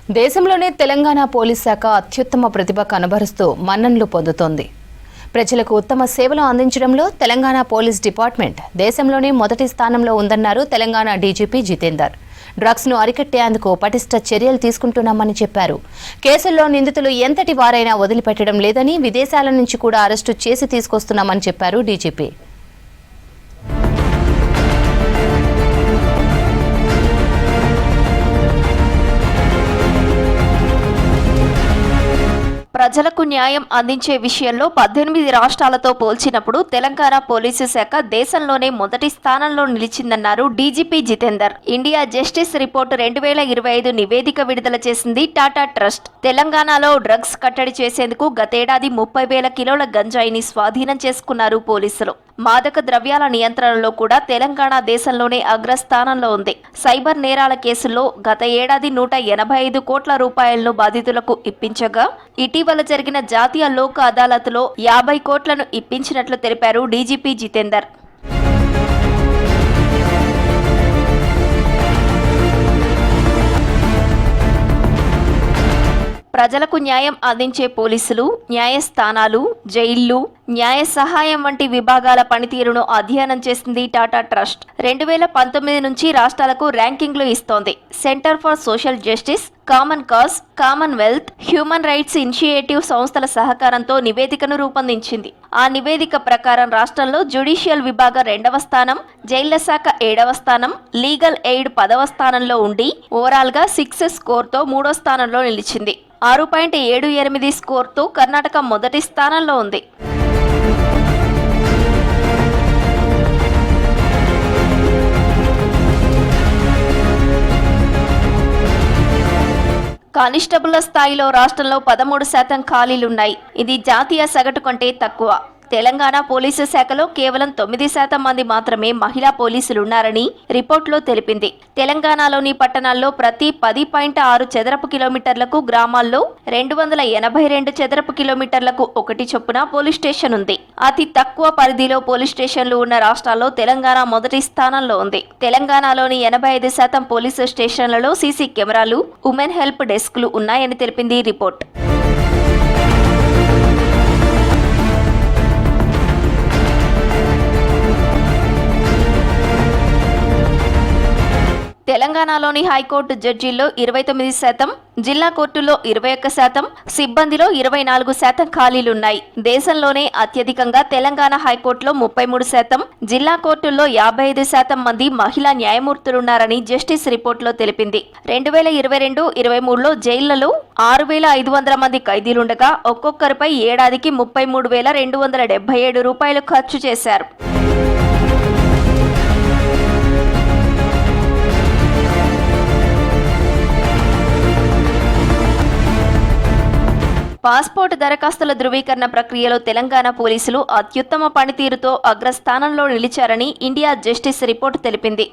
దేశంలోనే తెలంగాణ పోలీస్ శాఖ అత్యుత్తమ ప్రతిభ కనబరుస్తూ మన్ననలు పొందుతోంది. ప్రజలకు ఉత్తమ సేవలు అందించడంలో తెలంగాణ పోలీస్ డిపార్ట్మెంట్ దేశంలోనే మొదటి స్థానంలో ఉందన్నారు తెలంగాణ డీజీపీ జితేందర్. డ్రగ్స్ ను అరికట్టేందుకు పటిష్ట చర్యలు తీసుకుంటున్నామని చెప్పారు. కేసుల్లో నిందితులు ఎంతటి వారైనా వదిలిపెట్టడం లేదని, విదేశాల నుంచి కూడా అరెస్టు చేసి తీసుకొస్తున్నామని చెప్పారు డీజీపీ. ప్రజలకు న్యాయం అందించే విషయంలో 18 రాష్ట్రాలతో పోల్చినప్పుడు తెలంగాణ పోలీసు శాఖ దేశంలోనే మొదటి స్థానంలో నిలిచిందన్నారు DGP Jitender. India justice report 2025 నివేదిక విడుదల చేసింది టాటా ట్రస్ట్. తెలంగాణలో డ్రగ్స్ కట్టడి చేసేందుకు గతేడాది 30,000 కిలోల గంజాయిని స్వాధీనం చేసుకున్నారు పోలీసులు. మాదక ద్రవ్యాల నియంత్రణలో కూడా తెలంగాణ దేశంలోనే అగ్రస్థానంలో ఉంది. సైబర్ నేరాల కేసుల్లో గత ఏడాది 185 కోట్ల రూపాయలను బాధితులకు ఇప్పించగా, ఇటీవల జరిగిన జాతీయ లోక్ అదాలత్లో 50 కోట్లను ఇప్పించినట్లు తెలిపారు డీజీపీ జితేందర్. ప్రజలకు న్యాయం అందించే పోలీసులు, న్యాయస్థానాలు, జైళ్లు, న్యాయ సహాయం వంటి విభాగాల పనితీరును అధ్యయనం చేసింది టాటా ట్రస్ట్. 2019 నుంచి రాష్ట్రాలకు ర్యాంకింగ్లు ఇస్తోంది. Centre for social justice, common cause, Commonwealth, human rights initiative సంస్థల సహకారంతో నివేదికను రూపొందించింది. ఆ నివేదిక ప్రకారం రాష్ట్రంలో జ్యుడిషియల్ విభాగం 2వ స్థానం, జైళ్ల శాఖ 7వ స్థానం, లీగల్ ఎయిడ్ 10వ స్థానంలో ఉండి ఓవరాల్ గా 6 స్కోర్తో 3వ స్థానంలో నిలిచింది. 6.78 స్కోర్తో కర్ణాటక మొదటి స్థానంలో ఉంది. కానిస్టేబుళ్ల స్థాయిలో రాష్ట్రంలో 13% ఖాళీలున్నాయి. ఇది జాతీయ సగటు కంటే తక్కువ. తెలంగాణ పోలీసు శాఖలో కేవలం 9% మంది మాత్రమే మహిళా పోలీసులున్నారని రిపోర్టులో తెలిపింది. తెలంగాణలోని పట్టణాల్లో ప్రతి 10.6 చదరపు కిలోమీటర్లకు, గ్రామాల్లో 282 చదరపు కిలోమీటర్లకు 1 చొప్పున పోలీస్ స్టేషన్ ఉంది. అతి తక్కువ పరిధిలో పోలీస్ స్టేషన్లు ఉన్న రాష్ట్రాల్లో తెలంగాణ మొదటి స్థానంలో ఉంది. తెలంగాణలోని 85% పోలీసు స్టేషన్లలో సీసీ కెమెరాలు, ఉమెన్ హెల్ప్ డెస్క్లు ఉన్నాయని తెలిపింది రిపోర్ట్. తెలంగాణలోని హైకోర్టు జడ్జీల్లో 29%, జిల్లా కోర్టుల్లో 21%, సిబ్బందిలో 24% ఖాళీలున్నాయి. దేశంలోనే అత్యధికంగా తెలంగాణ హైకోర్టులో 33%, జిల్లా కోర్టుల్లో 55% మంది మహిళా న్యాయమూర్తులున్నారని జస్టిస్ రిపోర్టులో తెలిపింది. 2022-23లో జైళ్లలో 6,500 మంది ఖైదీలుండగా ఒక్కొక్కరిపై ఏడాదికి 33,277 రూపాయలు ఖర్చు చేశారు. పాస్పోర్ట్ దరఖాస్తుల ధృవీకరణ ప్రక్రియలో తెలంగాణ పోలీసులు అత్యుత్తమ పనితీరుతో అగ్రస్థానంలో నిలిచారని ఇండియా జస్టిస్ రిపోర్టు తెలిపింది.